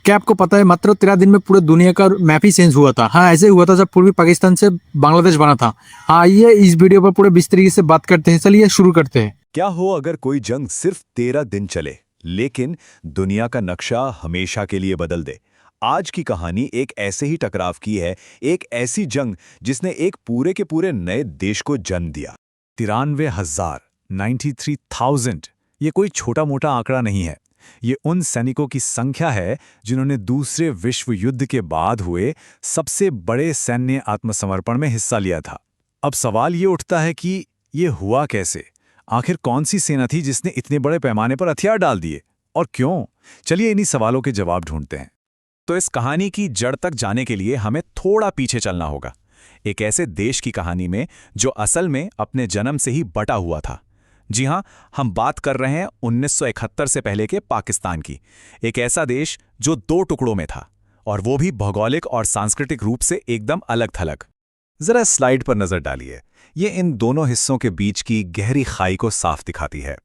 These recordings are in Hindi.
क्या आपको पता है मात्र 13 दिन में पूरे दुनिया का मैप ही चेंज हुआ था। हाँ, ऐसे ही हुआ था जब पूर्वी पाकिस्तान से बांग्लादेश बना था। हाँ, आइए इस वीडियो पर पूरे विस्तार तरीके से बात करते हैं। चलिए शुरू करते हैं। क्या हो अगर कोई जंग सिर्फ 13 दिन चले लेकिन दुनिया का नक्शा हमेशा के लिए बदल दे। आज की कहानी एक ऐसे ही टकराव की है, एक ऐसी जंग जिसने एक पूरे के पूरे नए देश को जन्म दिया। 93,000 93,000 ये कोई छोटा मोटा आंकड़ा नहीं है। ये उन सैनिकों की संख्या है जिन्होंने दूसरे विश्व युद्ध के बाद हुए सबसे बड़े सैन्य आत्मसमर्पण में हिस्सा लिया था। अब सवाल ये उठता है कि ये हुआ कैसे? आखिर कौन सी सेना थी जिसने इतने बड़े पैमाने पर हथियार डाल दिए और क्यों? चलिए इन्हीं सवालों के जवाब ढूंढते हैं। तो इस कहानी की जड़ तक जाने के लिए हमें थोड़ा पीछे चलना होगा, एक ऐसे देश की कहानी में जो असल में अपने जन्म से ही बटा हुआ था। जी हां, हम बात कर रहे हैं 1971 से पहले के पाकिस्तान की। एक ऐसा देश जो 2 टुकड़ों में था, और वो भी भौगोलिक और सांस्कृतिक रूप से एकदम अलग थलग। जरा स्लाइड पर नजर डालिए। ये इन दोनों हिस्सों के बीच की गहरी खाई को साफ दिखाती है।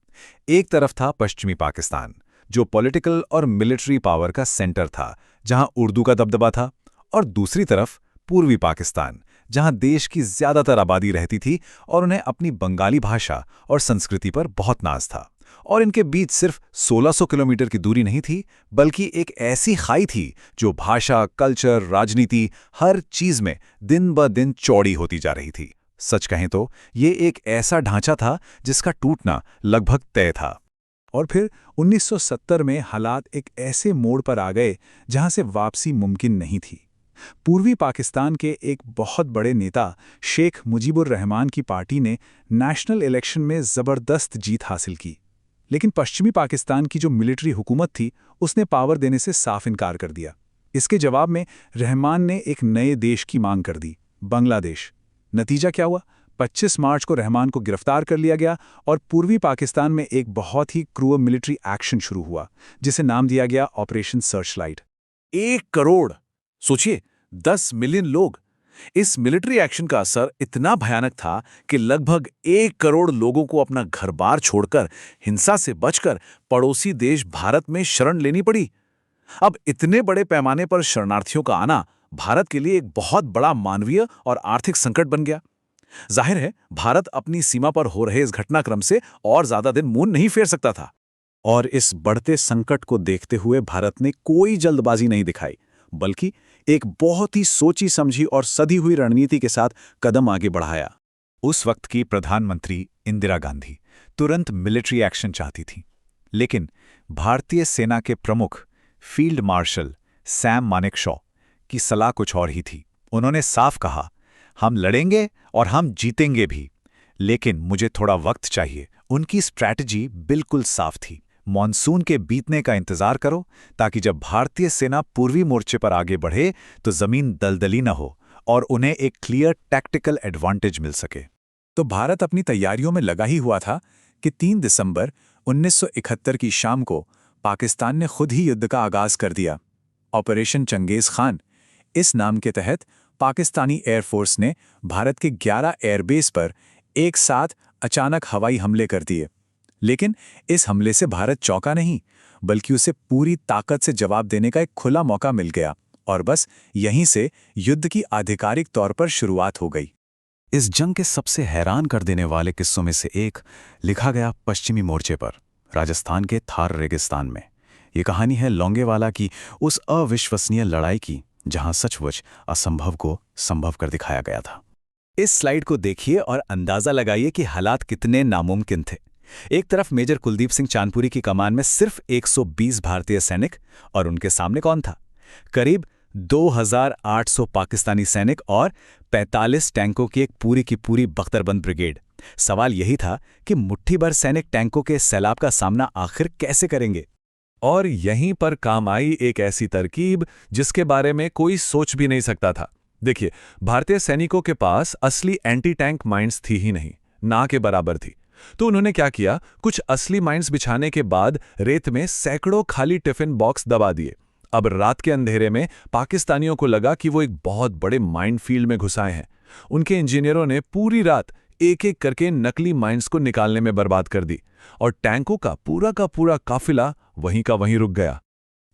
एक तरफ था पश्चिमी पाकिस्तान, जो पॉलिटिकल और मिलिट्री पावर का सेंटर था, जहां उर्दू का दबदबा था, और दूसरी तरफ पूर्वी पाकिस्तान, जहां देश की ज्यादातर आबादी रहती थी और उन्हें अपनी बंगाली भाषा और संस्कृति पर बहुत नाज था। और इनके बीच सिर्फ 1600 किलोमीटर की दूरी नहीं थी, बल्कि एक ऐसी खाई थी जो भाषा, कल्चर, राजनीति, हर चीज में दिन ब दिन चौड़ी होती जा रही थी। सच कहें तो ये एक ऐसा ढांचा था जिसका टूटना लगभग तय था। और फिर 1970 में हालात एक ऐसे मोड़ पर आ गए जहां से वापसी मुमकिन नहीं थी। पूर्वी पाकिस्तान के एक बहुत बड़े नेता शेख मुजीबुर रहमान की पार्टी ने नेशनल इलेक्शन में जबरदस्त जीत हासिल की, लेकिन पश्चिमी पाकिस्तान की जो मिलिट्री हुकूमत थी उसने पावर देने से साफ इनकार कर दिया। इसके जवाब में रहमान ने एक नए देश की मांग कर दी, बांग्लादेश। नतीजा क्या हुआ? 25 मार्च को रहमान को गिरफ्तार कर लिया गया और पूर्वी पाकिस्तान में एक बहुत ही क्रूर मिलिट्री एक्शन शुरू हुआ, जिसे नाम दिया गया ऑपरेशन सर्चलाइट। 1 करोड़, सोचिए, 10 मिलियन लोग। इस मिलिट्री एक्शन का असर इतना भयानक था कि लगभग 1 करोड़ लोगों को अपना घर-बार छोड़कर, हिंसा से बचकर पड़ोसी देश भारत में शरण लेनी पड़ी। अब इतने बड़े पैमाने पर शरणार्थियों का आना भारत के लिए एक बहुत बड़ा मानवीय और आर्थिक संकट बन गया। जाहिर है, भारत अपनी सीमा पर हो रहे इस घटनाक्रम से और ज्यादा दिन मुंह नहीं फेर सकता था। और इस बढ़ते संकट को देखते हुए भारत ने कोई जल्दबाजी नहीं दिखाई, बल्कि एक बहुत ही सोची समझी और सधी हुई रणनीति के साथ कदम आगे बढ़ाया। उस वक्त की प्रधानमंत्री इंदिरा गांधी तुरंत मिलिट्री एक्शन चाहती थी, लेकिन भारतीय सेना के प्रमुख फील्ड मार्शल सैम मानेकशॉ की सलाह कुछ और ही थी। उन्होंने साफ कहा, हम लड़ेंगे और हम जीतेंगे भी, लेकिन मुझे थोड़ा वक्त चाहिए। उनकी स्ट्रैटेजी बिल्कुल साफ थी, मॉनसून के बीतने का इंतजार करो, ताकि जब भारतीय सेना पूर्वी मोर्चे पर आगे बढ़े तो जमीन दलदली न हो और उन्हें एक क्लियर टैक्टिकल एडवांटेज मिल सके। तो भारत अपनी तैयारियों में लगा ही हुआ था कि 3 दिसंबर 1971 की शाम को पाकिस्तान ने खुद ही युद्ध का आगाज कर दिया। ऑपरेशन चंगेज खान, इस नाम के तहत पाकिस्तानी एयरफोर्स ने भारत के 11 एयरबेस पर एक साथ अचानक हवाई हमले कर दिए। लेकिन इस हमले से भारत चौंका नहीं, बल्कि उसे पूरी ताकत से जवाब देने का एक खुला मौका मिल गया, और बस यहीं से युद्ध की आधिकारिक तौर पर शुरुआत हो गई। इस जंग के सबसे हैरान कर देने वाले किस्सों में से एक लिखा गया पश्चिमी मोर्चे पर, राजस्थान के थार रेगिस्तान में। ये कहानी है लोंगेवाला की उस अविश्वसनीय लड़ाई की, जहां सचमुच असंभव को संभव कर दिखाया गया था। इस स्लाइड को देखिए और अंदाजा लगाइए कि हालात कितने नामुमकिन थे। एक तरफ मेजर कुलदीप सिंह चांदपुरी की कमान में सिर्फ 120 भारतीय सैनिक, और उनके सामने कौन था? करीब 2800 पाकिस्तानी सैनिक और 45 टैंकों की एक पूरी की पूरी बख्तरबंद ब्रिगेड। सवाल यही था कि मुट्ठी भर सैनिक टैंकों के सैलाब का सामना आखिर कैसे करेंगे? और यहीं पर काम आई एक ऐसी तरकीब जिसके बारे में कोई सोच भी नहीं सकता था। देखिए, भारतीय सैनिकों के पास असली एंटी टैंक माइंस थी ही नहीं, ना के बराबर थी। तो उन्होंने क्या किया, कुछ असली माइंस बिछाने के बाद रेत में सैकड़ों खाली टिफिन बॉक्स दबा दिए। अब रात के अंधेरे में पाकिस्तानियों को लगा कि वो एक बहुत बड़े माइंड फील्ड में घुसाए हैं। उनके इंजीनियरों ने पूरी रात एक एक करके नकली माइंस को निकालने में बर्बाद कर दी, और टैंकों का पूरा काफिला वहीं का वहीं रुक गया।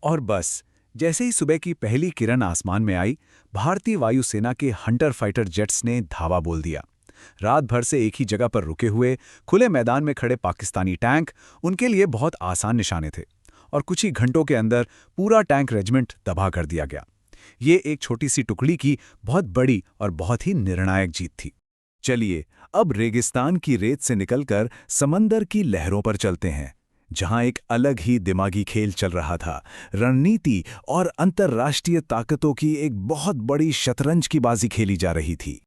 और बस जैसे ही सुबह की पहली किरण आसमान में आई, भारतीय वायुसेना के हंटर फाइटर जेट्स ने धावा बोल दिया। रात भर से एक ही जगह पर रुके हुए खुले मैदान में खड़े पाकिस्तानी टैंक उनके लिए बहुत आसान निशाने थे, और कुछ ही घंटों के अंदर पूरा टैंक रेजिमेंट तबाह कर दिया गया। ये एक छोटी सी टुकड़ी की बहुत बड़ी और बहुत ही निर्णायक जीत थी। चलिए अब रेगिस्तान की रेत से निकलकर समंदर की लहरों पर चलते हैं, जहां एक अलग ही दिमागी खेल चल रहा था। रणनीति और अंतर्राष्ट्रीय ताकतों की एक बहुत बड़ी शतरंज की बाजी खेली जा रही थी।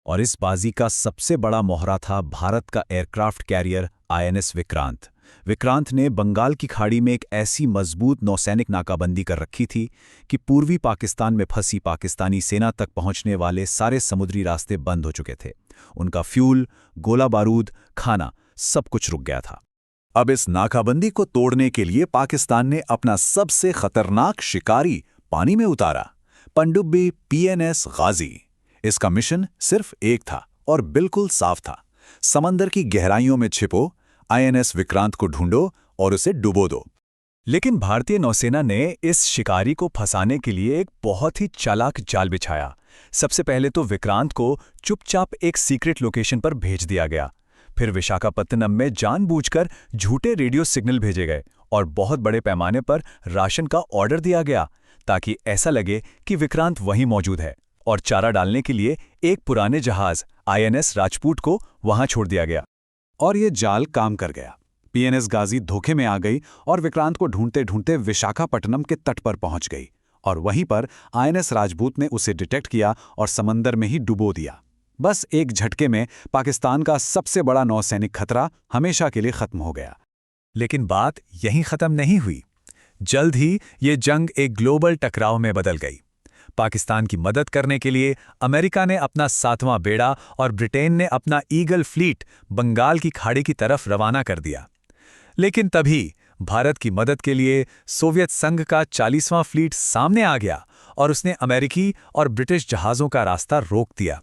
और इस बाजी का सबसे बड़ा मोहरा था भारत का aircraft carrier INS Vikrant. Vikrant ने बंगाल की खाड़ी में एक ऐसी मजबूत नौसैनिक नाकाबंदी कर रखी थी कि पूर्वी पाकिस्तान में फंसी पाकिस्तानी सेना तक पहुंचने वाले सारे समुद्री रास्ते बंद हो चुके थे। उनका फ्यूल, गोला बारूद, खाना सब कुछ रुक गया था। अब इस नाकाबंदी को तोड़ने के लिए पाकिस्तान ने अपना सबसे खतरनाक शिकारी पानी में उतारा, पनडुब्बी पीएनएस गाजी। इसका मिशन सिर्फ एक था और बिल्कुल साफ था। समंदर की गहराइयों में छिपो, आईएनएस विक्रांत को ढूंढो और उसे डुबो दो। लेकिन भारतीय नौसेना ने इस शिकारी को फंसाने के लिए एक बहुत ही चालाक जाल बिछाया। सबसे पहले तो विक्रांत को चुपचाप एक सीक्रेट लोकेशन पर भेज दिया गया। फिर विशाखापत्तनम में जानबूझकर झूठे रेडियो सिग्नल भेजे गए और बहुत बड़े पैमाने पर राशन का ऑर्डर दिया गया, ताकि ऐसा लगे कि विक्रांत वहीं मौजूद है। और चारा डालने के लिए एक पुराने जहाज आईएनएस राजपूत को वहां छोड़ दिया गया। और ये जाल काम कर गया। पीएनएस गाजी धोखे में आ गई और विक्रांत को ढूंढते ढूंढते विशाखापट्टनम के तट पर पहुंच गई, और वहीं पर आईएनएस राजपूत ने उसे डिटेक्ट किया और समंदर में ही डुबो दिया। बस एक झटके में पाकिस्तान का सबसे बड़ा नौसैनिक खतरा हमेशा के लिए खत्म हो गया। लेकिन बात यहीं खत्म नहीं हुई। जल्द ही ये जंग एक ग्लोबल टकराव में बदल गई। पाकिस्तान की मदद करने के लिए अमेरिका ने अपना 7वां बेड़ा और ब्रिटेन ने अपना ईगल फ्लीट बंगाल की खाड़ी की तरफ रवाना कर दिया। लेकिन तभी भारत की मदद के लिए सोवियत संघ का 40वां फ्लीट सामने आ गया और उसने अमेरिकी और ब्रिटिश जहाज़ों का रास्ता रोक दिया।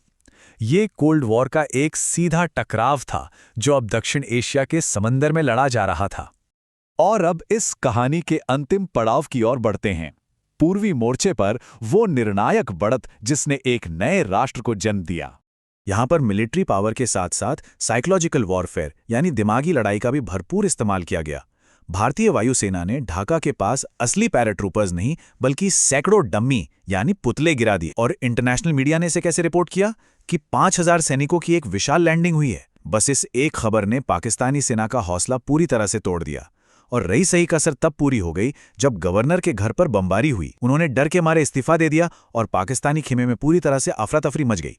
ये कोल्ड वॉर का एक सीधा टकराव था जो अब दक्षिण एशिया के समंदर में लड़ा जा रहा था। और अब इस कहानी के अंतिम पड़ाव की ओर बढ़ते हैं। पूर्वी मोर्चे पर वो निर्णायक बढ़त जिसने एक नए राष्ट्र को जन्म दिया। यहां पर मिलिट्री पावर के साथ साथ साइकोलॉजिकल वॉरफेयर यानी दिमागी लड़ाई का भी भरपूर इस्तेमाल किया गया। भारतीय वायुसेना ने ढाका के पास असली पैराट्रूपर्स नहीं बल्कि सैकड़ों डम्मी यानी पुतले गिरा दिए। और इंटरनेशनल मीडिया ने इसे कैसे रिपोर्ट किया कि 5000 सैनिकों की एक विशाल लैंडिंग हुई है। बस इस एक खबर ने पाकिस्तानी सेना का हौसला पूरी तरह से तोड़ दिया। और रही सही कसर तब पूरी हो गई जब गवर्नर के घर पर बमबारी हुई। उन्होंने डर के मारे इस्तीफा दे दिया और पाकिस्तानी खेमे में पूरी तरह से अफरा तफरी मच गई।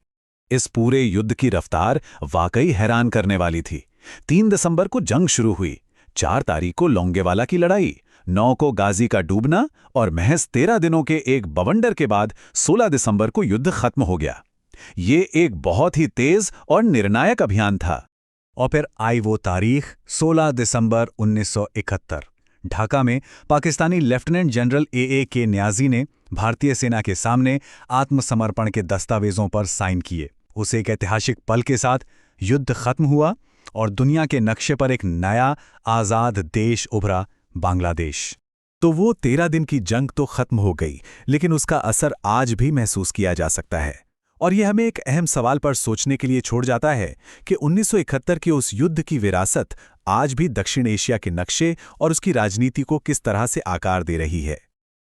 इस पूरे युद्ध की रफ्तार वाकई हैरान करने वाली थी। 3 दिसंबर को जंग शुरू हुई, 4 तारीख को लोंगेवाला की लड़ाई, 9 को गाजी का डूबना और महज 13 दिनों के एक बवंडर के बाद 16 दिसंबर को युद्ध खत्म हो गया। ये एक बहुत ही तेज और निर्णायक अभियान था। और फिर आई वो तारीख 16 दिसंबर 1971। ढाका में Pakistani lieutenant general A K. Niazi ने भारतीय सेना के सामने आत्मसमर्पण के दस्तावेजों पर साइन किए। उस एक ऐतिहासिक पल के साथ युद्ध खत्म हुआ और दुनिया के नक्शे पर एक नया आज़ाद देश उभरा, बांग्लादेश। तो वो 13 दिन की जंग तो खत्म हो गई, लेकिन उसका असर आज भी महसूस किया जा सकता है। और यह हमें एक अहम सवाल पर सोचने के लिए छोड़ जाता है कि 1971 के उस युद्ध की विरासत आज भी दक्षिण एशिया के नक्शे और उसकी राजनीति को किस तरह से आकार दे रही है।